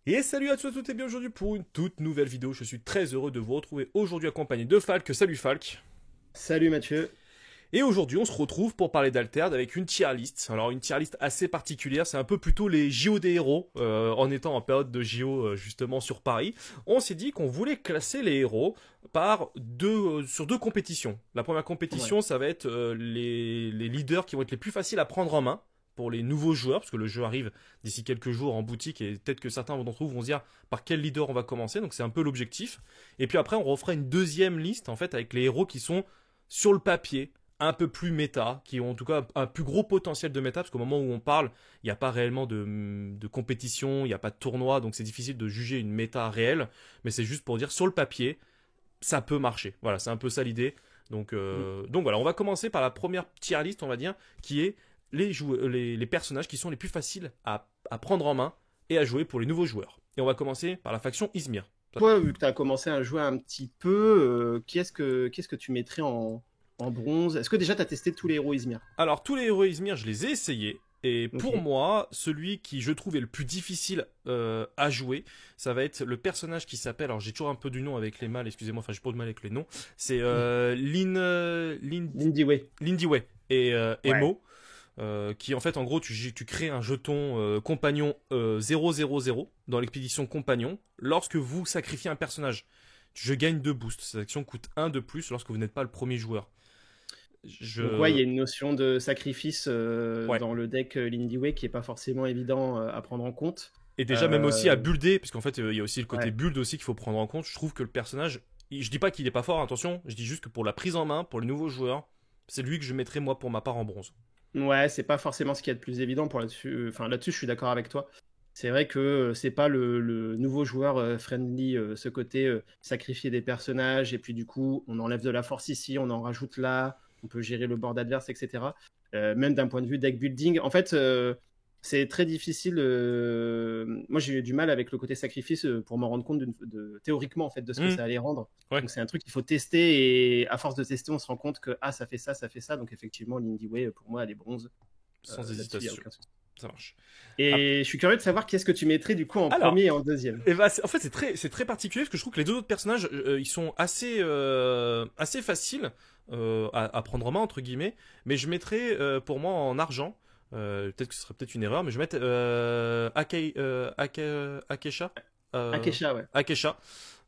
Et salut à tous et à toutes et bien aujourd'hui pour une toute nouvelle vidéo. Je suis très heureux de vous retrouver aujourd'hui accompagné de Falk. Salut Falk. Salut Mathieu. Et aujourd'hui on se retrouve pour parler d'Alterd avec une tier list. Alors une tier list assez particulière, c'est un peu plutôt les JO des héros. En étant en période de JO justement sur Paris, on s'est dit qu'on voulait classer les héros sur deux compétitions. La première Ouais. compétition ça va être les leaders qui vont être les plus faciles à prendre en main pour les nouveaux joueurs, parce que le jeu arrive d'ici quelques jours en boutique et peut-être que certains d'entre vous vont se dire par quel leader on va commencer, donc c'est un peu l'objectif. Et puis après on refera une deuxième liste en fait avec les héros qui sont sur le papier un peu plus méta, qui ont en tout cas un plus gros potentiel de méta, parce qu'au moment où on parle, il n'y a pas réellement de compétition, il n'y a pas de tournoi, donc c'est difficile de juger une méta réelle, mais c'est juste pour dire sur le papier, ça peut marcher. Voilà, c'est un peu ça l'idée. Mm. Donc voilà, on va commencer par la première tier list, on va dire, qui est les personnages qui sont les plus faciles à prendre en main et à jouer pour les nouveaux joueurs. Et on va commencer par la faction Izmir. Toi, vu que tu as commencé à jouer un petit peu, qu'est-ce que tu mettrais en bronze? Est-ce que déjà tu as testé tous les héros Izmir? Alors, tous les héros Izmir, je les ai essayés. Et Ok. pour moi, celui qui je trouve est le plus difficile à jouer, ça va être le personnage qui s'appelle, alors j'ai toujours un peu du nom avec les mâles, excusez-moi, enfin j'ai pas de mal avec les noms, c'est Lindy Way. Lindy Way et Ouais. Emo, qui en fait en gros tu crées un jeton compagnon 000 dans l'expédition compagnon. Lorsque vous sacrifiez un personnage, je gagne 2 boosts. Cette action coûte un de plus lorsque vous n'êtes pas le premier joueur. Donc ouais, il Je... y a une notion de sacrifice Ouais. dans le deck Lindy Way qui est pas forcément évident à prendre en compte. Et déjà même aussi à Euh, builder, parce qu'en fait il y a aussi le côté ouais. build aussi qu'il faut prendre en compte. Je trouve que le personnage, je dis pas qu'il est pas fort, attention, je dis juste que pour la prise en main, pour les nouveaux joueurs, c'est lui que je mettrais moi pour ma part en bronze. Ouais, c'est pas forcément ce qu'il y a de plus évident pour là-dessus. Enfin, là-dessus, je suis d'accord avec toi. C'est vrai que c'est pas le nouveau joueur friendly, ce côté sacrifier des personnages, et puis du coup, on enlève de la force ici, on en rajoute là, on peut gérer le board adverse, etc. Même d'un point de vue deck building. En fait, c'est très difficile. Moi, j'ai eu du mal avec le côté sacrifice pour me rendre compte théoriquement en fait, de ce que Hmm, ça allait rendre. ouais, Donc, c'est un truc qu'il faut tester, et à force de tester, on se rend compte que ah, ça fait ça, ça fait ça. Donc, effectivement, l'Indie Way, pour moi, elle est bronze. sans Là-dessus, il n'y a hésitation, aucun souci. ça marche. Et je suis curieux de savoir qu'est-ce que tu mettrais du coup en Alors, premier et en deuxième. en fait, c'est très particulier parce que je trouve que les deux autres personnages, ils sont assez faciles à prendre en main entre guillemets. Mais je mettrais pour moi en argent. Peut-être que ce serait peut-être une erreur, mais je vais mettre Akesha. Akesha, ouais. Akesha.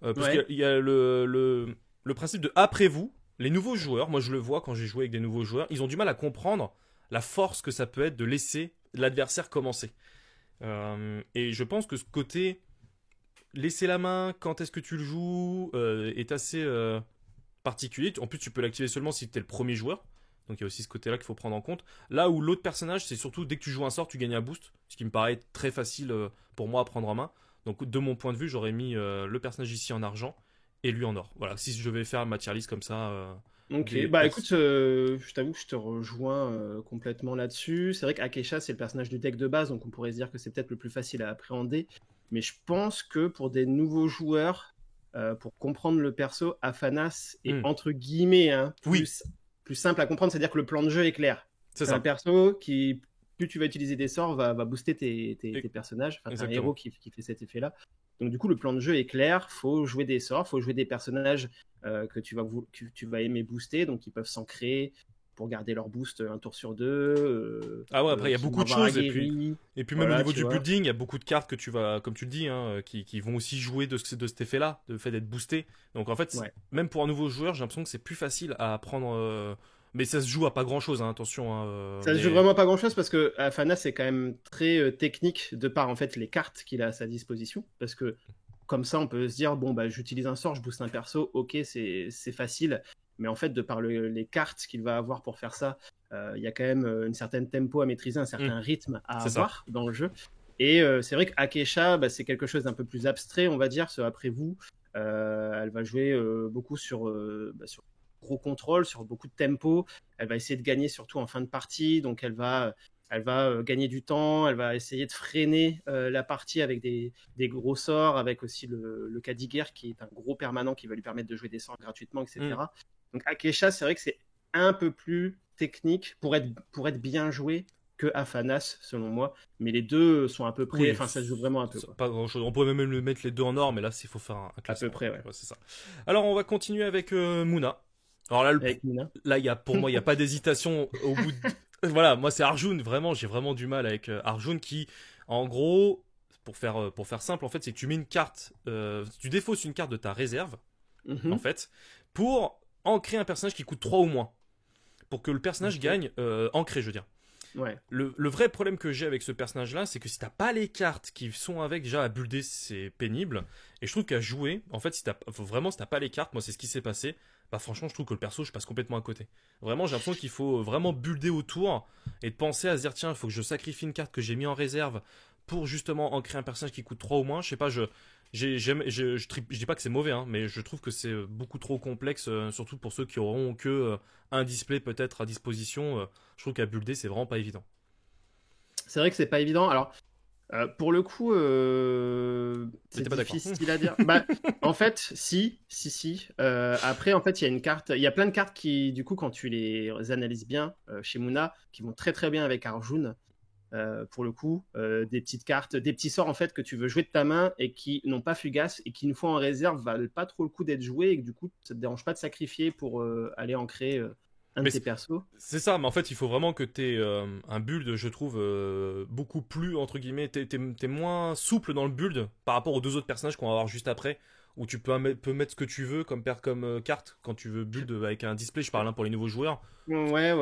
Parce qu'il Ouais. y a le principe de après vous, les nouveaux joueurs. Moi, je le vois quand j'ai joué avec des nouveaux joueurs. Ils ont du mal à comprendre la force que ça peut être de laisser l'adversaire commencer. Et je pense que ce côté laisser la main quand est-ce que tu le joues est assez particulier. En plus, tu peux l'activer seulement si tu es le premier joueur. Donc il y a aussi ce côté-là qu'il faut prendre en compte. Là où l'autre personnage, c'est surtout dès que tu joues un sort, tu gagnes un boost. Ce qui me paraît très facile pour moi à prendre en main. Donc de mon point de vue, j'aurais mis le personnage ici en argent et lui en or. Voilà, si je vais faire ma tier list comme ça, Ok, des bah pers... écoute, je t'avoue que je te rejoins complètement là-dessus. C'est vrai qu'Akesha, c'est le personnage du deck de base, donc on pourrait se dire que c'est peut-être le plus facile à appréhender. Mais je pense que pour des nouveaux joueurs, pour comprendre le perso, Afanas est Hmm. entre guillemets hein, Oui, plus simple à comprendre, c'est-à-dire que le plan de jeu est clair. c'est C'est un ça. perso qui, plus tu vas utiliser des sorts, va booster tes E- personnages. Enfin, c'est un héros Exactement. qui fait cet effet-là. Donc du coup, le plan de jeu est clair. Faut jouer des sorts, faut jouer des personnages que tu vas aimer booster, donc ils peuvent s'ancrer pour garder leur boost un tour sur deux, Ah ouais, après il y a qui vont beaucoup de avoir choses aguerri. et puis même au Voilà, niveau tu du vois. building, il y a beaucoup de cartes que tu vas, comme tu le dis, hein, qui vont aussi jouer de cet effet-là, de fait d'être boosté. Donc en fait, Ouais. même pour un nouveau joueur, j'ai l'impression que c'est plus facile à apprendre. Mais ça se joue à pas grand-chose, hein, attention. Hein, Ça se joue mais vraiment pas grand-chose parce que Afana c'est quand même très technique de par en fait les cartes qu'il a à sa disposition. Parce que comme ça, on peut se dire bon bah j'utilise un sort, je booste un perso, ok c'est facile. Mais en fait, de par les cartes qu'il va avoir pour faire ça, il y a quand même une certaine tempo à maîtriser, un hmm, certain rythme à c'est ça. avoir dans le jeu. Et c'est vrai qu'Akesha, bah, c'est quelque chose d'un peu plus abstrait, on va dire, ce après vous. Elle va jouer beaucoup sur gros contrôle, sur beaucoup de tempo. Elle va essayer de gagner surtout en fin de partie, donc elle va gagner du temps, elle va essayer de freiner la partie avec des gros sorts, avec aussi le Kadiguer qui est un gros permanent qui va lui permettre de jouer des sorts gratuitement, Hmm, etc. Donc Akesha, c'est vrai que c'est un peu plus technique pour être bien joué. que Afanas, selon moi. Mais les deux sont à peu près. Oui, Enfin, ça se joue vraiment un peu. pas grand-chose. On pourrait même le mettre les deux en or, mais là, il faut faire un À classement. peu près, ouais. Ouais, c'est ça. Alors, on va continuer avec Mouna. Alors là, Avec Nina. là, pour moi, il n'y a pas d'hésitation au bout de... Voilà, moi, c'est Arjun. Vraiment, j'ai vraiment du mal avec Arjun qui, en gros, pour faire simple, en fait, c'est que tu mets une carte, tu défausses une carte de ta réserve, en Mhm. fait, pour ancrer un personnage qui coûte 3 ou moins. Pour que le personnage Ok. gagne ancré, je veux dire. Ouais. Le vrai problème que j'ai avec ce personnage-là, c'est que si t'as pas les cartes qui sont avec, déjà à builder, c'est pénible. Et je trouve qu'à jouer, en fait, si t'as pas les cartes, moi c'est ce qui s'est passé, bah franchement, je trouve que le perso, je passe complètement à côté. Vraiment, j'ai l'impression qu'il faut vraiment builder autour et de penser à se dire, tiens, il faut que je sacrifie une carte que j'ai mis en réserve pour justement ancrer un personnage qui coûte 3 ou moins. Je sais pas, je dis pas que c'est mauvais, hein, mais je trouve que c'est beaucoup trop complexe, surtout pour ceux qui auront que un display peut-être à disposition. Je trouve qu'à builder, c'est vraiment pas évident. C'est vrai que c'est pas évident. Alors, pour le coup, Mais t'es c'est pas d'accord. difficile à dire. Bah, en fait, si. Après, en fait, il y a une carte. Il y a plein de cartes qui, du coup, quand tu les analyses bien chez Muna, qui vont très très bien avec Arjun. Pour le coup, des petites cartes, des petits sorts en fait que tu veux jouer de ta main et qui n'ont pas fugace et qui une fois en réserve valent pas trop le coup d'être joués et que du coup ça te dérange pas de sacrifier pour aller ancrer un de Mais tes persos. c'est ça, mais en fait, il faut vraiment que t'aies un build, je trouve, beaucoup plus, entre guillemets, t'es moins souple dans le build par rapport aux deux autres personnages qu'on va voir juste après, où tu peux mettre ce que tu veux comme carte quand tu veux build avec un display, je parle hein, pour les nouveaux joueurs. Ouais.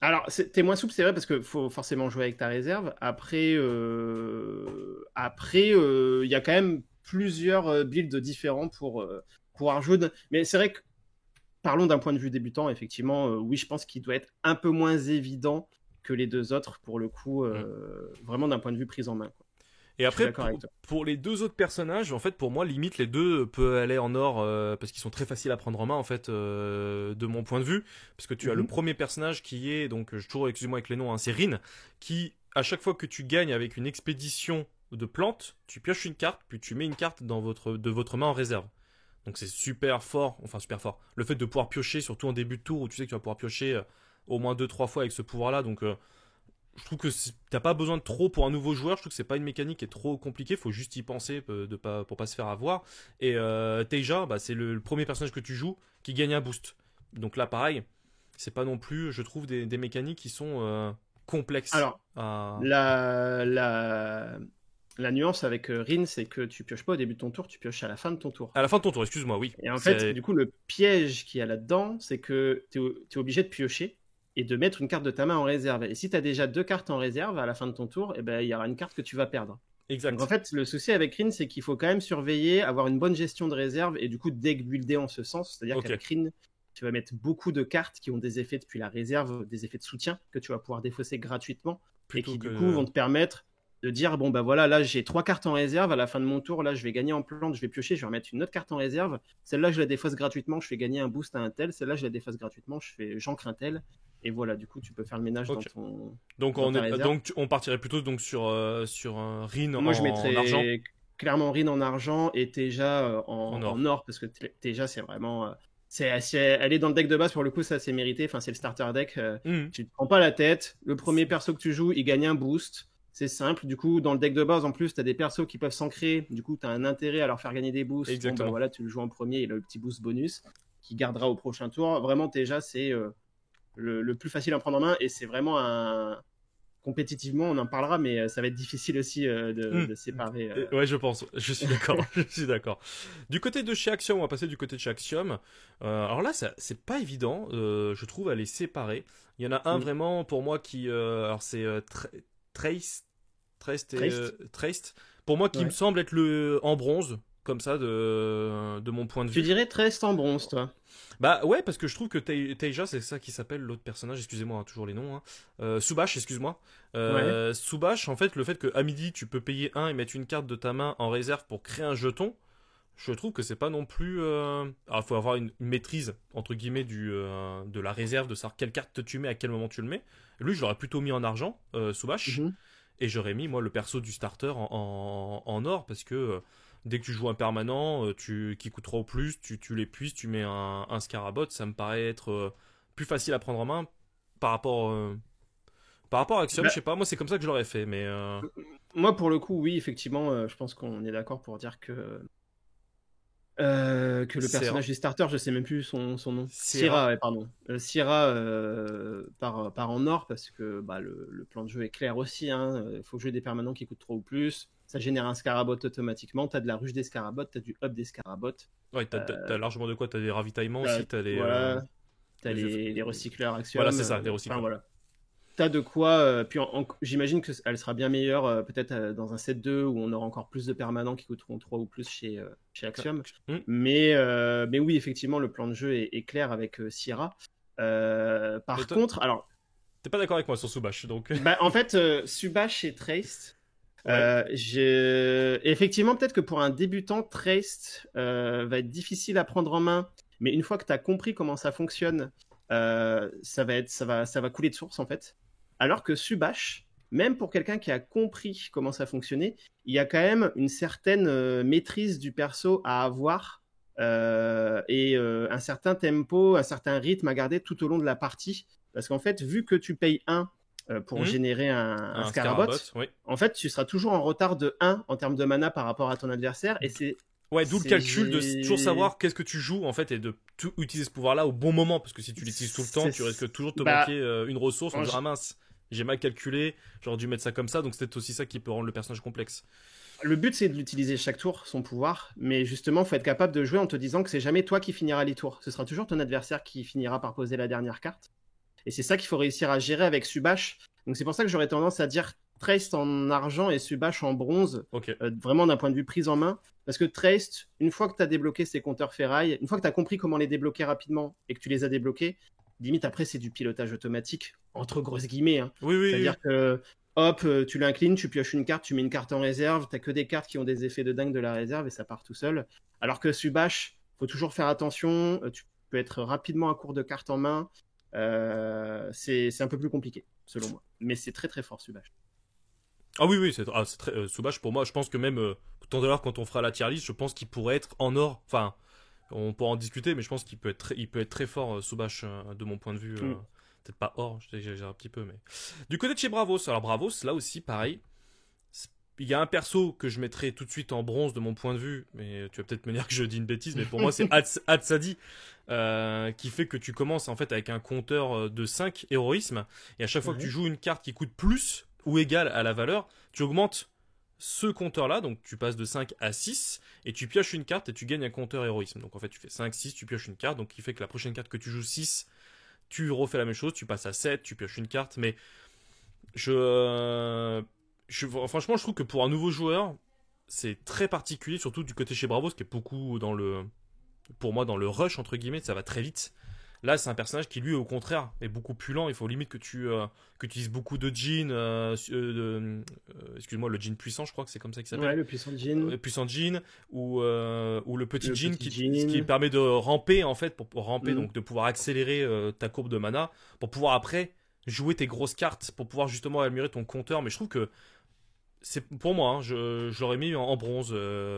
Alors, t'es moins souple, c'est vrai, parce que faut forcément jouer avec ta réserve. Après, il y a quand même plusieurs builds différents pour Arjun. Mais c'est vrai que, parlons d'un point de vue débutant, effectivement, oui, je pense qu'il doit être un peu moins évident que les deux autres, pour le coup, Mm. vraiment d'un point de vue prise en main, quoi. Et Je suis après, d'accord avec toi. pour les deux autres personnages, en fait, pour moi, limite, les deux peuvent aller en or parce qu'ils sont très faciles à prendre en main, en fait, de mon point de vue. Parce que tu as le Mhm. premier personnage qui est, donc, toujours, excuse-moi avec les noms, hein, c'est Rin, qui, à chaque fois que tu gagnes avec une expédition de plantes, tu pioches une carte, puis tu mets une carte de votre main en réserve. Donc c'est super fort, enfin super fort. Le fait de pouvoir piocher, surtout en début de tour, où tu sais que tu vas pouvoir piocher au moins deux trois fois avec ce pouvoir-là, donc je trouve que t'as pas besoin de trop pour un nouveau joueur. Je trouve que c'est pas une mécanique qui est trop compliquée. Faut juste y penser pour pas se faire avoir. Et Teja, bah, c'est le premier personnage que tu joues qui gagne un boost. Donc là, pareil, c'est pas non plus, je trouve, des mécaniques qui sont complexes. Alors, la nuance avec Rin, c'est que tu pioches pas au début de ton tour, tu pioches à la fin de ton tour. À la fin de ton tour, excuse-moi, oui. Et en fait, du coup, le piège qu'il y a là-dedans, c'est que tu es obligé de piocher et de mettre une carte de ta main en réserve. Et si tu as déjà deux cartes en réserve à la fin de ton tour, eh ben, il y aura une carte que tu vas perdre. Donc en Exact. fait, le souci avec Rin, c'est qu'il faut quand même surveiller, avoir une bonne gestion de réserve et du coup deck builder en ce sens. C'est-à-dire Ok. qu'avec Rin, tu vas mettre beaucoup de cartes qui ont des effets depuis la réserve, des effets de soutien que tu vas pouvoir défausser gratuitement et Plutôt qui du coup que. vont te permettre de dire bon bah voilà, là j'ai trois cartes en réserve, à la fin de mon tour, là je vais gagner en plante, je vais piocher, je vais remettre une autre carte en réserve, celle-là je la défausse gratuitement, je fais gagner un boost à un tel, celle-là je la défausse gratuitement, j'ancre un tel, et voilà, du coup tu peux faire le ménage Ok. Donc dans ta réserve. on partirait plutôt donc sur un Rin Moi je en argent, mettrais clairement Rin en argent et Teja en en or. or, parce que Teja c'est vraiment... elle est dans le deck de base pour le coup, ça c'est mérité, enfin c'est le starter deck, Mhm. tu te prends pas la tête, le premier perso que tu joues il gagne un boost. C'est simple, du coup, dans le deck de base, en plus, tu as des persos qui peuvent s'ancrer, du coup, tu as un intérêt à leur faire gagner des boosts. Bon, bah Exactement. voilà, tu le joues en premier, il a le petit boost bonus qui gardera au prochain tour. Vraiment, déjà, c'est le plus facile à prendre en main et c'est vraiment un. Compétitivement, on en parlera, mais ça va être difficile aussi Hmm. de séparer. Ouais, je pense. Je suis d'accord. Je suis d'accord. Du côté de chez Axiom, on va passer du côté de chez Axiom. Alors là, c'est pas évident, je trouve, à les séparer. Il y en a un Mm. vraiment pour moi qui, alors c'est Trace, Triste. Traced. Pour moi, qui me Ouais. semble être le en bronze, comme ça, de mon point de Tu vue. dirais Triste en bronze, toi. Bah ouais, parce que je trouve que Teija, c'est ça qui s'appelle l'autre personnage, excusez-moi, hein, toujours les noms. Hein. Subash, excuse-moi. Ouais. Subash, en fait, le fait qu'à midi, tu peux payer un et mettre une carte de ta main en réserve pour créer un jeton, je trouve que c'est pas non plus... Alors, il faut avoir une maîtrise, entre guillemets, de la réserve, de savoir quelle carte tu mets, à quel moment tu le mets. Lui, je l'aurais plutôt mis en argent, Subash, Mhm. et j'aurais mis, moi, le perso du starter en or, parce que... dès que tu joues un permanent, qui coûte 3 ou plus, tu l'épuises, tu mets un Scarabot, ça me paraît être plus facile à prendre en main par rapport, Par rapport à Axiom, Bah, je sais pas, moi c'est comme ça que je l'aurais fait, mais moi, pour le coup, oui, effectivement, je pense qu'on est d'accord pour dire que le c'est personnage du starter, je sais même plus son nom. Sierra. Syrah, ouais, pardon. Syrah part en or parce que bah, le plan de jeu est clair aussi. Il faut jouer des permanents qui coûtent 3 ou plus. Ça génère un scarabot automatiquement. Tu as de la ruche des scarabots, tu as du up des scarabots. Ouais, t'as largement de quoi, t'as des ravitaillements aussi, t'as Voilà, tu as les œufs- les recycleurs Voilà, Axiom. c'est ça, les Enfin, recycleurs. voilà. T'as de quoi, puis j'imagine qu'elle sera bien meilleure peut-être dans un set 2 où on aura encore plus de permanents qui coûteront 3 ou plus chez Axiom. Hmm. Mais oui, effectivement, le plan de jeu est clair avec Sierra. Mais Par toi, contre, alors, t'es pas d'accord avec moi sur Subash, donc. bah, en fait, Subash et Traced, Ouais. effectivement, peut-être que pour un débutant, Traced va être difficile à prendre en main, mais une fois que tu as compris comment ça fonctionne, ça va couler de source en fait. Alors que Subash, même pour quelqu'un qui a compris comment ça fonctionnait, il y a quand même une certaine maîtrise du perso à avoir et un certain tempo, un certain rythme à garder tout au long de la partie. Parce qu'en fait, vu que tu payes 1 pour Hmm. générer un Un Scarabot, oui. en fait, tu seras toujours en retard de 1 en termes de mana par rapport à ton adversaire. Et Ouais, d'où le calcul de toujours savoir qu'est-ce que tu joues en fait et de tout utiliser ce pouvoir-là au bon moment parce que si tu l'utilises tout le temps, tu risques toujours de te bah, manquer une ressource en en, disant ah mince, j'ai mal calculé, j'aurais dû mettre ça comme ça, donc c'est peut-être aussi ça qui peut rendre le personnage complexe. Le but, c'est de l'utiliser chaque tour, son pouvoir, mais justement, il faut être capable de jouer en te disant que c'est jamais toi qui finiras les tours. Ce sera toujours ton adversaire qui finira par poser la dernière carte. Et c'est ça qu'il faut réussir à gérer avec Subash. Donc c'est pour ça que j'aurais tendance à dire Traced en argent et Subash en bronze, Ok. vraiment d'un point de vue prise en main. Parce que Traced, une fois que tu as débloqué ces compteurs ferraille, une fois que tu as compris comment les débloquer rapidement et que tu les as débloqués, limite après c'est du pilotage automatique, entre grosses guillemets. Oui, oui, C'est-à-dire oui. que hop, tu l'inclines, tu pioches une carte, tu mets une carte en réserve, t'as que des cartes qui ont des effets de dingue de la réserve et ça part tout seul. Alors que Subash, faut toujours faire attention, tu peux être rapidement à court de cartes en main. C'est un peu plus compliqué, selon moi. Mais c'est très très fort Subash. Ah oui, oui, c'est très Subash pour moi. Je pense que même tout à l'heure quand on fera la tier list, je pense qu'il pourrait être en or. Enfin, on pourra en discuter, mais je pense qu'il peut être très fort Subash de mon point de vue. Peut-être pas or, j'ai un petit peu, mais du côté de chez Bravos. Alors Bravos, là aussi, pareil. Il y a un perso que je mettrais tout de suite en bronze de mon point de vue, mais tu vas peut-être me dire que je dis une bêtise, mais pour moi c'est Hatsadi, qui fait que tu commences en fait avec un compteur de 5 héroïsme, et à chaque fois que tu joues une carte qui coûte plus ou égale à la valeur, tu augmentes ce compteur-là, donc tu passes de 5 à 6, et tu pioches une carte et tu gagnes un compteur héroïsme. Donc en fait tu fais 5, 6, tu pioches une carte, donc qui fait que la prochaine carte que tu joues 6, tu refais la même chose, tu passes à 7, tu pioches une carte, mais franchement, je trouve que pour un nouveau joueur, c'est très particulier, surtout du côté chez Bravos, qui est beaucoup pour moi, dans le rush, entre guillemets, ça va très vite. Là, c'est un personnage qui, lui, au contraire, est beaucoup plus lent. Il faut limite que tu utilises beaucoup de Jin, excuse-moi, le Jin puissant, je crois que c'est comme ça qu'il s'appelle. Ouais, le puissant Jin. Puissant Jin, ou le petit Jin, Jin. qui permet de ramper, en fait, pour ramper, donc de pouvoir accélérer ta courbe de mana, pour pouvoir après jouer tes grosses cartes, pour pouvoir justement améliorer ton compteur. Mais je trouve que c'est pour moi, hein, je l'aurais mis en bronze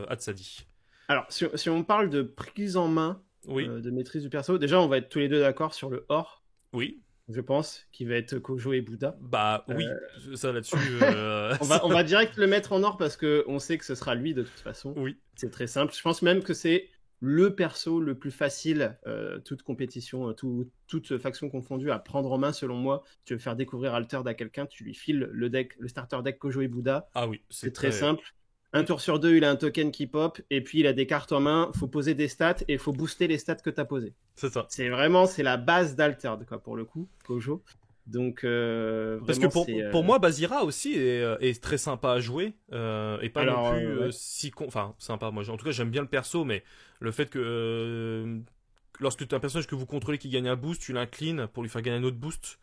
Hatsadi. Alors, si on parle de prise en main, Oui, de maîtrise du perso, déjà, on va être tous les deux d'accord sur le or, oui, je pense, qui va être Kojo et Bouddha. bah oui, ça là-dessus. On va direct le mettre en or parce qu'on sait que ce sera lui de toute façon. Oui, C'est très simple. Je pense même que c'est le perso le plus facile, toute compétition, toute faction confondue, à prendre en main selon moi. Tu veux faire découvrir Altered à quelqu'un, tu lui files le starter deck Kojo et Bouddha. ah oui, C'est très simple. Un tour sur deux, il a un token qui pop, et puis il a des cartes en main, faut poser des stats, et faut booster les stats que tu as posées. C'est ça. C'est la base d'Altered, quoi, pour le coup, Kojo. Donc, parce que pour moi, Bazira aussi est très sympa à jouer, et pas non plus si enfin, sympa. Moi, en tout cas, j'aime bien le perso, mais le fait que lorsque tu as un personnage que vous contrôlez qui gagne un boost, tu l'inclines pour lui faire gagner un autre boost.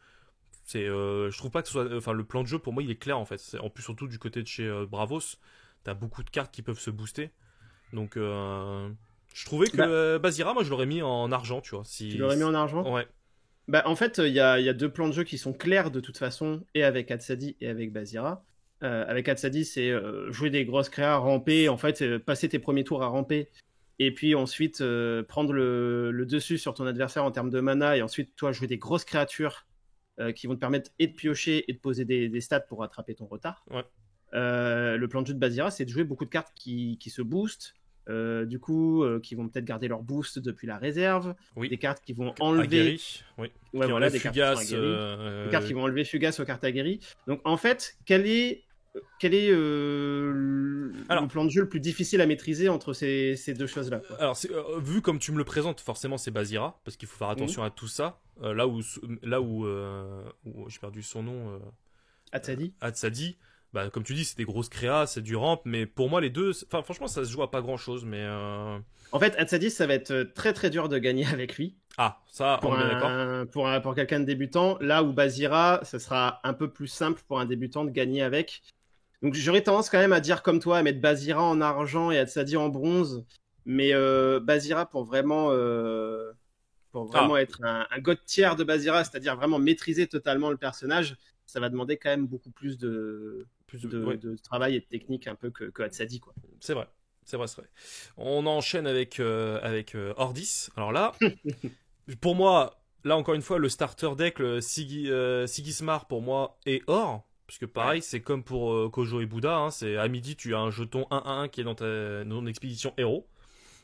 Je trouve pas que ce soit, enfin, le plan de jeu pour moi, il est clair en fait. En plus, surtout du côté de chez Bravos. T'as beaucoup de cartes qui peuvent se booster. Donc, je trouvais que Bazira, moi, je l'aurais mis en argent, tu vois. Tu l'aurais mis en argent ? Ouais. Bah, en fait, il y a deux plans de jeu qui sont clairs de toute façon, et avec Hatsadi et avec Bazira. Avec Hatsadi, c'est jouer des grosses créas, ramper, en fait, passer tes premiers tours à ramper, et puis ensuite prendre le dessus sur ton adversaire en termes de mana, et ensuite, toi, jouer des grosses créatures qui vont te permettre et de piocher et de poser des stats pour rattraper ton retard. Ouais. Le plan de jeu de Bazira, c'est de jouer beaucoup de cartes qui se boostent, du coup, qui vont peut-être garder leur boost depuis la réserve, Oui. des cartes qui vont enlever... Aguerri, oui. Ouais, Qui voilà, enlève des cartes qui sont Fugace. aguerries. Des cartes qui vont enlever Fugace aux cartes aguerries. Donc en fait, quel est le plan de jeu le plus difficile à maîtriser entre ces deux choses-là, quoi. Alors, vu comme tu me le présentes, forcément c'est Bazira, parce qu'il faut faire attention à tout ça. Là où j'ai perdu son nom. Hatsadi. Bah, comme tu dis, c'est des grosses créas, c'est du ramp, mais pour moi les deux, enfin franchement ça se joue à pas grand chose, mais. En fait, Hatsadi, ça va être très très dur de gagner avec lui. Ah, ça, on est d'accord. Pour quelqu'un de débutant, là où Bazira, ça sera un peu plus simple pour un débutant de gagner avec. Donc j'aurais tendance quand même à dire comme toi, à mettre Bazira en argent et Hatsadi en bronze. Mais Bazira pour vraiment être un god tier de Bazira, c'est-à-dire vraiment maîtriser totalement le personnage, ça va demander quand même beaucoup plus de travail et de technique un peu que Hatsadi, quoi. C'est vrai. On enchaîne avec Ordis. Alors là, pour moi, là encore une fois, le starter deck, le Sigismar pour moi est or. Parce que pareil, c'est comme pour Kojo et Bouddha, hein, c'est à midi, tu as un jeton 1-1 qui est dans ton expédition héros.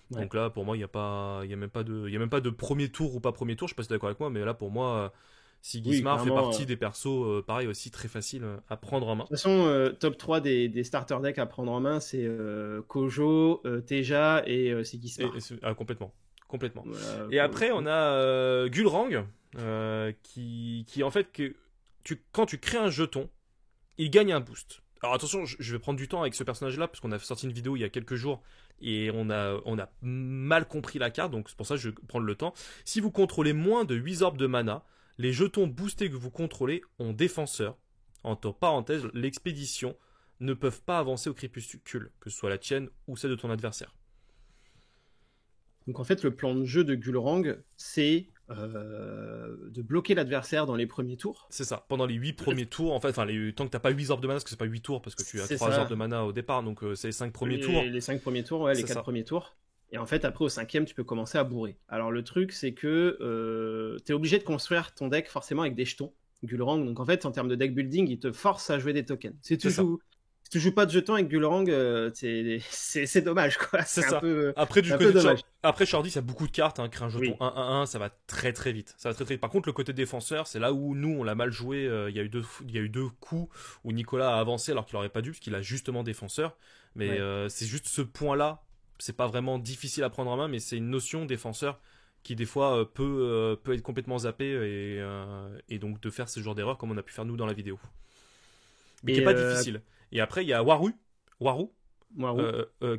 Ouais. Donc là, pour moi, il y a même pas de premier tour ou pas premier tour, je sais pas si tu es d'accord avec moi, mais là, pour moi, Sigismar fait partie des persos, pareil aussi, très facile à prendre en main. De toute façon, top 3 des starter decks à prendre en main, c'est Kojo, Teja et Sigismar. Complètement. Voilà, et après, on a Gulrang, qui en fait, quand tu crées un jeton, il gagne un boost. Alors attention, je vais prendre du temps avec ce personnage-là, parce qu'on a sorti une vidéo il y a quelques jours, et on a mal compris la carte, donc c'est pour ça que je vais prendre le temps. Si vous contrôlez moins de 8 orbes de mana, les jetons boostés que vous contrôlez ont défenseur. Entre parenthèses, l'expédition ne peuvent pas avancer au crépuscule, que ce soit la tienne ou celle de ton adversaire. Donc en fait, le plan de jeu de Gulrang, c'est de bloquer l'adversaire dans les premiers tours. C'est ça, pendant les 8 premiers tours, en fait, tant que t'as pas 8 orbes de mana, parce que c'est pas 8 tours, parce que tu as 3 orbes de mana au départ, donc c'est les 5 premiers tours. Les 5 premiers tours, ouais, les 4 premiers tours. Et en fait, après, au 5e, tu peux commencer à bourrer. Alors, le truc, c'est que tu es obligé de construire ton deck forcément avec des jetons, Gulrang. Donc, en fait, en termes de deck building, il te force à jouer des tokens. Si tu joues pas de jetons avec Gulrang, c'est dommage, quoi. C'est ça. Après, Shardis, il y a beaucoup de cartes. Créer un jeton 1-1-1, ça va très très vite. Par contre, le côté défenseur, c'est là où nous, on l'a mal joué. Il y a eu deux coups où Nicolas a avancé alors qu'il aurait pas dû, parce qu'il a justement défenseur. Mais c'est juste ce point-là. C'est pas vraiment difficile à prendre en main, mais c'est une notion défenseur qui des fois peut être complètement zappée et donc de faire ce genre d'erreur comme on a pu faire nous dans la vidéo. Mais qui est pas difficile. Et après il y a Waru,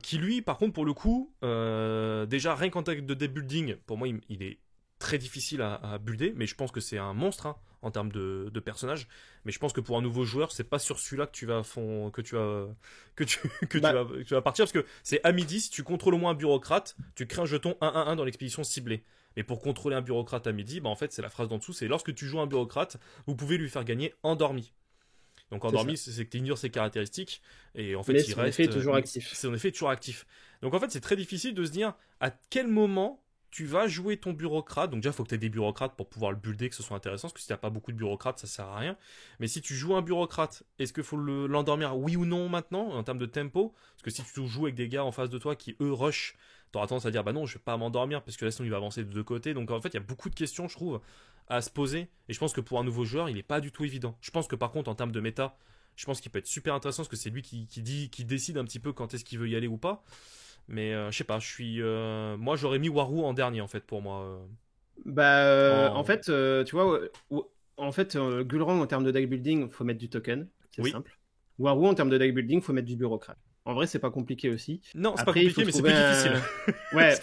qui lui par contre pour le coup déjà rien qu'en termes de deck building, pour moi il est très difficile à builder, mais je pense que c'est un monstre en termes de personnage. Mais je pense que pour un nouveau joueur, c'est pas sur celui-là que tu vas partir, parce que c'est à midi, si tu contrôles au moins un bureaucrate, tu crées un jeton 1-1-1 dans l'expédition ciblée. Mais pour contrôler un bureaucrate à midi, en fait, c'est la phrase d'en dessous, c'est lorsque tu joues un bureaucrate, vous pouvez lui faire gagner endormi. Donc endormi, c'est que tu ignores ses caractéristiques, et en fait, il reste. Effet toujours actif. C'est en effet toujours actif. Donc en fait, c'est très difficile de se dire à quel moment tu vas jouer ton bureaucrate. Donc déjà, il faut que tu aies des bureaucrates pour pouvoir le builder, que ce soit intéressant, parce que si tu n'as pas beaucoup de bureaucrates, ça sert à rien. Mais si tu joues un bureaucrate, est-ce qu'il faut l'endormir oui ou non maintenant, en termes de tempo? Parce que si tu joues avec des gars en face de toi qui, eux, rush, tu auras tendance à dire, bah non, je vais pas m'endormir, parce que là, sinon, il va avancer de deux côtés. Donc en fait, il y a beaucoup de questions, je trouve, à se poser. Et je pense que pour un nouveau joueur, il n'est pas du tout évident. Je pense que par contre, en termes de méta, je pense qu'il peut être super intéressant, parce que c'est lui qui décide un petit peu quand est-ce qu'il veut y aller ou pas. Mais je sais pas, moi j'aurais mis Waru en dernier en fait pour moi. En fait, tu vois, Gulrang en termes de deck building, faut mettre du token, c'est simple. Waru en termes de deck building, faut mettre du bureaucrate. En vrai, c'est pas compliqué aussi. Non, c'est pas compliqué, mais c'est plus difficile. Ouais,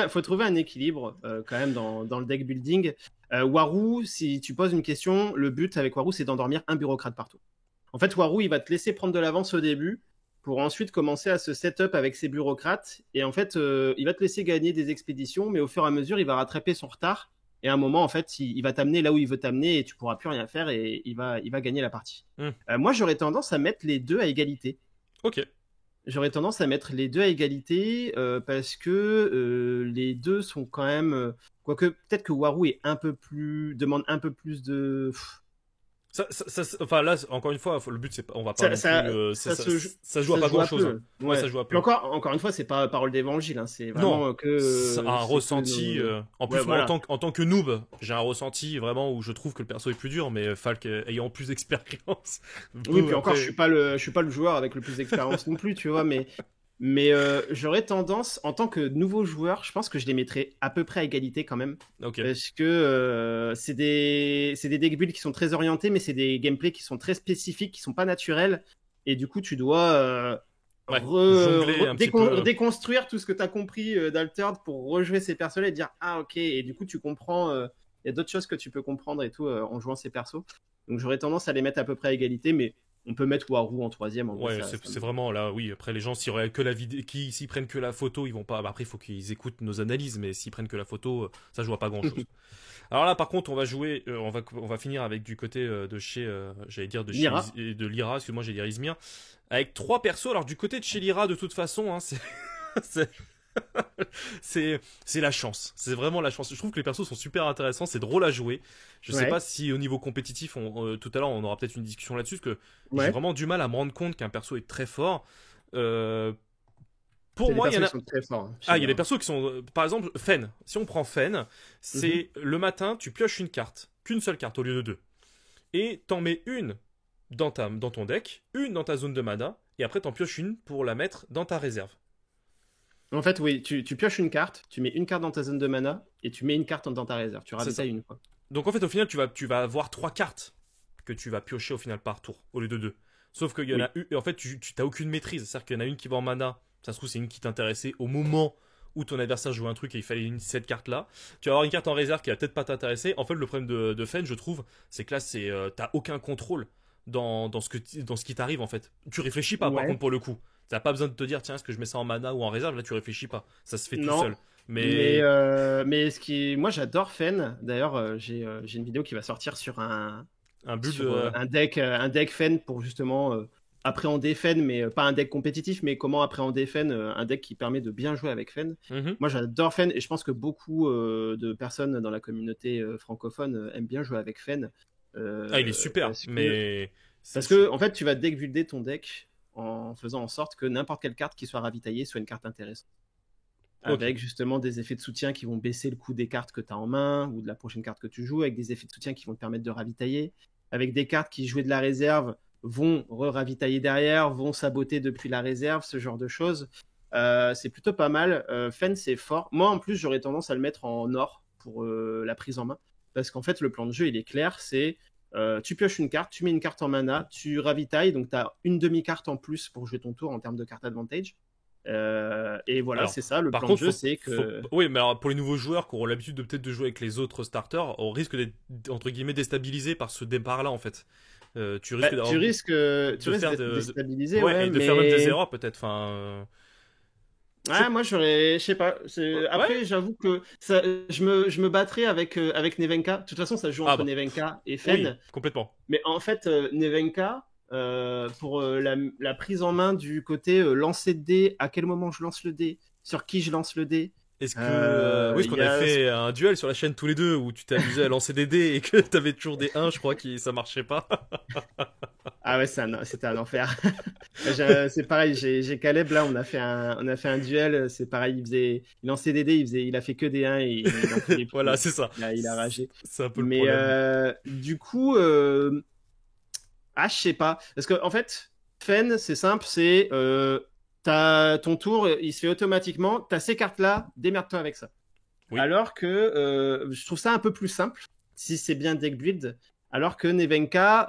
faut trouver un équilibre quand même dans le deck building. Waru, si tu poses une question, le but avec Waru, c'est d'endormir un bureaucrate partout. En fait, Waru, il va te laisser prendre de l'avance au début, pour ensuite commencer à se set-up avec ses bureaucrates. Et en fait, il va te laisser gagner des expéditions, mais au fur et à mesure, il va rattraper son retard. Et à un moment, en fait, il va t'amener là où il veut t'amener et tu pourras plus rien faire et il va gagner la partie. Moi, j'aurais tendance à mettre les deux à égalité. Ok. J'aurais tendance à mettre les deux à égalité parce que les deux sont quand même... quoique, peut-être que Waru demande un peu plus de... Enfin là, encore une fois, le but c'est pas, on va pas Ça, non ça, plus, ça se joue, ça joue à ça pas se joue grand à chose. peu. Ouais, Ouais. ça joue à Puis peu. encore une fois, c'est pas parole d'évangile, hein, c'est Non, vraiment c'est un c'est que ressenti. En ouais, plus, moi, voilà. en tant que noob, j'ai un ressenti vraiment où je trouve que le perso est plus dur, mais Falk ayant plus d'expérience, Oui, peut puis encore, après. je suis pas le joueur avec le plus d'expérience non plus, tu vois, mais j'aurais tendance, en tant que nouveau joueur, je pense que je les mettrais à peu près à égalité quand même. Ok. Parce que c'est des deck builds qui sont très orientés, mais c'est des gameplays qui sont très spécifiques, qui sont pas naturels. Et du coup, tu dois Ouais. Jongler un petit peu. déconstruire tout ce que tu as compris d'Altered pour rejouer ces persos-là et dire ah ok. Et du coup, tu comprends. Il y a d'autres choses que tu peux comprendre et tout en jouant ces persos. Donc j'aurais tendance à les mettre à peu près à égalité, mais on peut mettre Waru en troisième. En vrai, Ouais, c'est vraiment là, oui. Après, les gens, s'ils regardent que la vidéo, qui s'ils prennent que la photo, ils vont pas. Bah, après, il faut qu'ils écoutent nos analyses, mais s'ils prennent que la photo, ça joue à pas grand chose. Alors là, par contre, on va jouer, on va finir avec du côté de chez, j'allais dire Lyra. de Lyra, excuse-moi, j'ai dit Izmir, avec 3 persos. Alors du côté de chez Lyra, de toute façon, hein, c'est, c'est la chance. C'est vraiment la chance. Je trouve que les persos sont super intéressants, c'est drôle à jouer. Je sais pas Ouais. si au niveau compétitif, tout à l'heure, on aura peut-être une discussion là-dessus, parce que j'ai Ouais. vraiment du mal à me rendre compte qu'un perso est très fort. Euh, pour C'est des moi, il y persos en qui a. sont très forts hein, Ah, chez il y a des Lyra. persos qui sont. Par exemple, Fen. Si on prend Fen, Mhm. c'est le matin, tu pioches une carte. Qu'une seule carte au lieu de deux. Et t'en mets une dans ton deck, une dans ta zone de mana, et après t'en pioches une pour la mettre dans ta réserve. En fait, oui, tu pioches une carte, tu mets une carte dans ta zone de mana et tu mets une carte dans ta réserve. Tu C'est ça. ravitailles une fois. Donc en fait, au final, tu vas avoir 3 cartes que tu vas piocher au final par tour, au lieu de deux. Sauf qu'il y en a Oui. une. Et en fait, tu t'as aucune maîtrise. C'est-à-dire qu'il y en a une qui va en mana. Ça se trouve, c'est une qui t'intéressait au moment où ton adversaire jouait un truc et il fallait cette carte-là. Tu vas avoir une carte en réserve qui va peut-être pas t'intéresser. En fait, le problème de Fen, je trouve, c'est que là, t'as aucun contrôle dans ce qui t'arrive en fait. Tu réfléchis pas, par Ouais. contre, pour le coup. T'as pas besoin de te dire, tiens, est-ce que je mets ça en mana ou en réserve? Là, tu réfléchis pas. Ça se fait tout Non. seul. Mais. Mais moi j'adore Fen. D'ailleurs, j'ai une vidéo qui va sortir Un build. sur un deck Fen pour justement appréhender Fen, mais pas un deck compétitif, mais comment appréhender Fen, un deck qui permet de bien jouer avec Fen. Mhm. Moi j'adore Fen et je pense que beaucoup de personnes dans la communauté francophone aiment bien jouer avec Fen. Ah, il est super. Parce que Mais. Parce que, en fait, tu vas deck builder ton deck en faisant en sorte que n'importe quelle carte qui soit ravitaillée soit une carte intéressante. Ok. Avec justement des effets de soutien qui vont baisser le coût des cartes que tu as en main ou de la prochaine carte que tu joues, avec des effets de soutien qui vont te permettre de ravitailler, avec des cartes qui jouaient de la réserve vont ravitailler derrière, vont saboter depuis la réserve, ce genre de choses. C'est plutôt pas mal. Fen, c'est fort. Moi, en plus, j'aurais tendance à le mettre en or pour la prise en main. Parce qu'en fait, le plan de jeu, il est clair. C'est tu pioches une carte, tu mets une carte en mana, tu ravitailles, donc tu as une demi-carte en plus pour jouer ton tour en termes de carte advantage. Et voilà, Alors, c'est ça, le par plan de contre, jeu, c'est faut... que... Oui, mais alors pour les nouveaux joueurs qui auront l'habitude de peut-être de jouer avec les autres starters, on risque d'être entre guillemets déstabilisé par ce départ-là en fait. Tu risques Tu risques, tu de risques faire d'être déstabilisé, ouais, ouais, et de faire même des mais... erreurs peut-être. Enfin, Ouais, moi j'aurais, je sais pas. ouais. Après, j'avoue que ça, je me battrais avec Nevenka. De toute façon, ça se joue Ah entre bah, Nevenka et oui, Fen. complètement. Mais en fait, Nevenka, pour la prise en main du côté lancer de dés, à quel moment je lance le dé, sur qui je lance le dé, Est-ce que oui, parce il qu'on y avait a... fait un duel sur la chaîne tous les deux où tu t'es amusé à lancer des dés et que t'avais toujours des 1, je crois, qui ça marchait pas. Ah ouais, c'était un enfer. C'est pareil, j'ai Caleb là, on a fait un duel, c'est pareil, il lançait des dés, il a fait que des 1 et il en pouvait Voilà, plus. c'est ça. Il a ragé. C'est un peu le Mais problème. du coup, je sais pas. Parce que, en fait, Fen, c'est simple, c'est ton tour, il se fait automatiquement. T'as ces cartes-là, démerde-toi avec ça. Oui. Alors que je trouve ça un peu plus simple, si c'est bien deck build. Alors que Nevenka,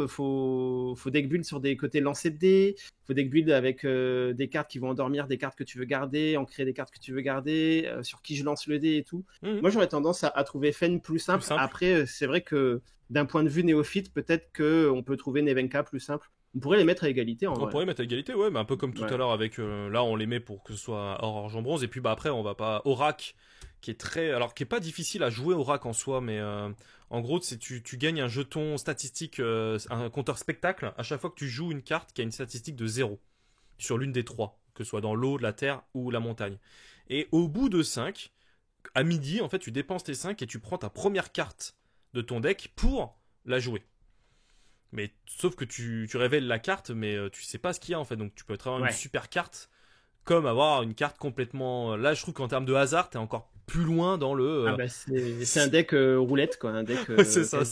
faut deck build sur des côtés lancés de dés, faut deck build avec des cartes qui vont endormir des cartes que tu veux garder, ancrer des cartes que tu veux garder, sur qui je lance le dé et tout. Mhm. Moi, j'aurais tendance à trouver Fen plus simple. Plus simple. Après, c'est vrai que d'un point de vue néophyte, peut-être qu'on peut trouver Nevenka plus simple. On pourrait les mettre à égalité en On vrai. pourrait mettre à égalité, ouais, mais un peu comme tout Ouais. à l'heure avec là on les met pour que ce soit or, argent, bronze et puis bah après on va pas Orac qui est très alors qui est pas difficile à jouer Orac en soi mais en gros c'est tu gagnes un jeton statistique un compteur spectacle à chaque fois que tu joues une carte qui a une statistique de 0 sur l'une des trois que ce soit dans l'eau, la terre ou la montagne. Et au bout de 5 à midi en fait tu dépenses tes 5 et tu prends ta première carte de ton deck pour la jouer. Mais sauf que tu révèles la carte, mais tu sais pas ce qu'il y a en fait. Donc tu peux avoir une super carte, comme avoir une carte complètement. Là, je trouve qu'en termes de hasard, t'es encore plus loin dans le. C'est un deck roulette, quoi. Un deck. C'est ça,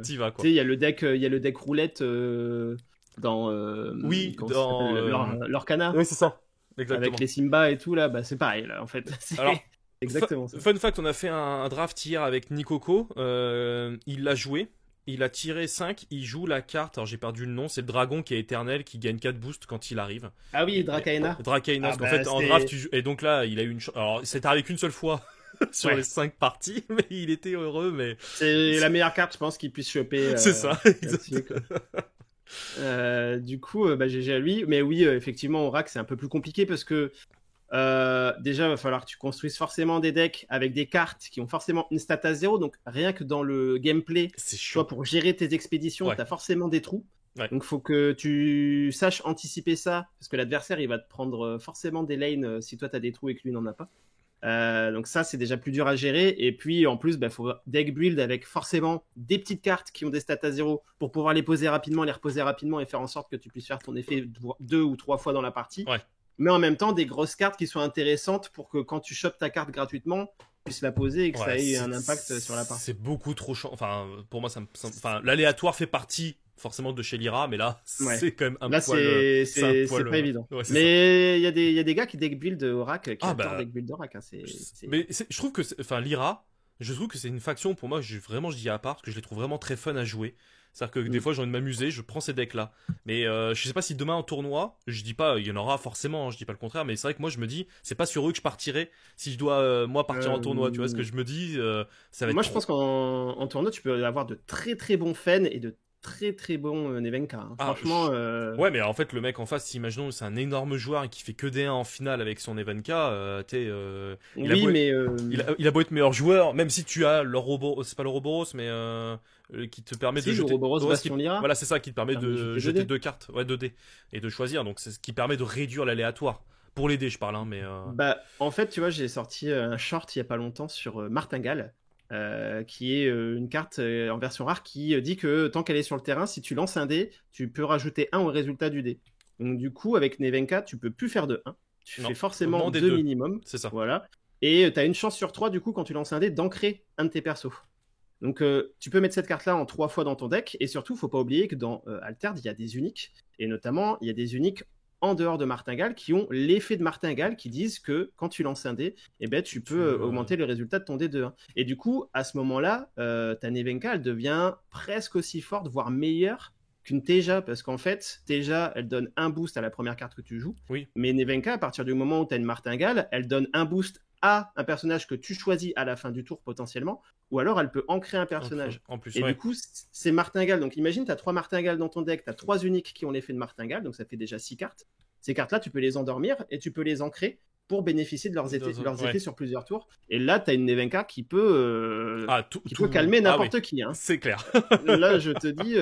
t'y vas, quoi. Tu sais, il y a le deck roulette dans. Oui, dans. L'Orcana. Oui, c'est ça. Exactement. Avec les Simba et tout, là, c'est pareil, là, en fait. Alors, exactement ça. Fun fact, on a fait un draft hier avec Nikoko. Il l'a joué. Il a tiré 5, il joue la carte, alors j'ai perdu le nom, c'est le dragon qui est éternel, qui gagne 4 boosts quand il arrive. Ah oui, Dracaena. Dracaena, parce qu'en fait, en draft, tu joues... Et donc là, il a eu une chance. Alors, c'est arrivé qu'une seule fois sur les 5 parties, mais il était heureux, mais... C'est la meilleure carte, je pense, qu'il puisse choper. C'est ça, du coup, GG à lui. Mais oui, effectivement, au rack, c'est un peu plus compliqué parce que déjà, il va falloir que tu construises forcément des decks avec des cartes qui ont forcément une stat à 0. Donc, rien que dans le gameplay, toi, pour gérer tes expéditions, tu as forcément des trous. Ouais. Donc, il faut que tu saches anticiper ça parce que l'adversaire, il va te prendre forcément des lanes si toi, tu as des trous et que lui n'en a pas. Donc ça, c'est déjà plus dur à gérer. Et puis, en plus, faut deck build avec forcément des petites cartes qui ont des stats à 0 pour pouvoir les poser rapidement, les reposer rapidement et faire en sorte que tu puisses faire ton effet 2 ou 3 fois dans la partie. Ouais. Mais en même temps, des grosses cartes qui sont intéressantes pour que quand tu chopes ta carte gratuitement, tu puisses la poser et que ça ait un impact sur la partie. C'est beaucoup trop chiant. Enfin, pour moi, l'aléatoire fait partie forcément de chez Lyra, mais là, c'est quand même un poil... Là, c'est pas évident. Ouais, mais il y a des gars qui deck build Orac, qui adorent deck build Orac. Hein, mais je trouve que... Lyra, je trouve que c'est une faction, pour moi, je dis à part, parce que je les trouve vraiment très fun à jouer. C'est-à-dire que des fois, j'ai envie de m'amuser, je prends ces decks-là. Mais je sais pas si demain en tournoi, je dis pas, il y en aura forcément, je dis pas le contraire, mais c'est vrai que moi, je me dis, c'est pas sur eux que je partirai si je dois, moi, partir en tournoi. Tu vois ce que je me dis, ça va être. Moi, je pense qu'en tournoi, tu peux avoir de très très bons Fen et de très très bon Nevenka. Hein. Franchement. Ouais, mais en fait, le mec en face, si imaginons, c'est un énorme joueur et qui fait que des 1 en finale avec son Nevenka, il a beau être meilleur joueur, même si tu as l'Ouroboros, c'est pas l'Ouroboros, mais qui te permet de jeter. L'Ouroboros Bastion Lyra. Voilà, c'est ça qui te permet de jeter 2 cartes, 2 dés, et de choisir. Donc, c'est ce qui permet de réduire l'aléatoire. Pour les dés, je parle, hein, mais. En fait, tu vois, j'ai sorti un short il y a pas longtemps sur Martingale. Qui est une carte en version rare qui dit que tant qu'elle est sur le terrain, si tu lances un dé, tu peux rajouter 1 au résultat du dé. Donc du coup, avec Nevenka, tu peux plus faire de 1. Tu fais forcément 2 minimum. C'est ça. Voilà. Et tu as une chance sur 3, du coup, quand tu lances un dé, d'ancrer un de tes persos. Donc tu peux mettre cette carte-là en 3 fois dans ton deck. Et surtout, faut pas oublier que dans Altered, il y a des uniques. Et notamment, il y a des uniques en dehors de Martingale qui ont l'effet de Martingale qui disent que quand tu lances un dé, tu peux augmenter le résultat de ton dé de 1. Et du coup, à ce moment-là, ta Nevenka, elle devient presque aussi forte, voire meilleure qu'une Teja, parce qu'en fait, Teja, elle donne un boost à la première carte que tu joues. Oui. Mais Nevenka, à partir du moment où tu as une Martingale, elle donne un boost à un personnage que tu choisis à la fin du tour potentiellement, ou alors elle peut ancrer un personnage. En plus, du coup, c'est Martingale. Donc imagine, tu as 3 Martingales dans ton deck, tu as 3 uniques qui ont l'effet de Martingale, donc ça fait déjà 6 cartes. Ces cartes-là, tu peux les endormir et tu peux les ancrer pour bénéficier de leurs effets sur plusieurs tours. Et là, tu as une Nevenka qui peut, peut calmer n'importe qui. Hein. C'est clair. Là, je te dis,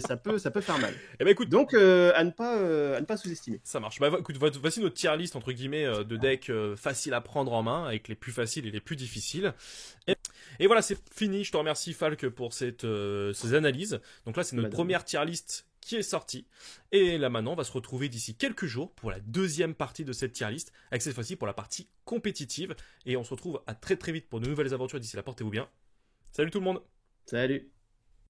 ça peut faire mal. Écoute, donc, à ne pas sous-estimer. Ça marche. Écoute, voici notre tier list, entre guillemets, de decks faciles à prendre en main, avec les plus faciles et les plus difficiles. Et voilà, c'est fini. Je te remercie, Falk, pour ces analyses. Donc là, c'est notre première tier list qui est sorti. Et là maintenant, on va se retrouver d'ici quelques jours pour la deuxième partie de cette tier list, avec cette fois-ci pour la partie compétitive. Et on se retrouve à très très vite pour de nouvelles aventures. D'ici là, portez-vous bien. Salut tout le monde. Salut.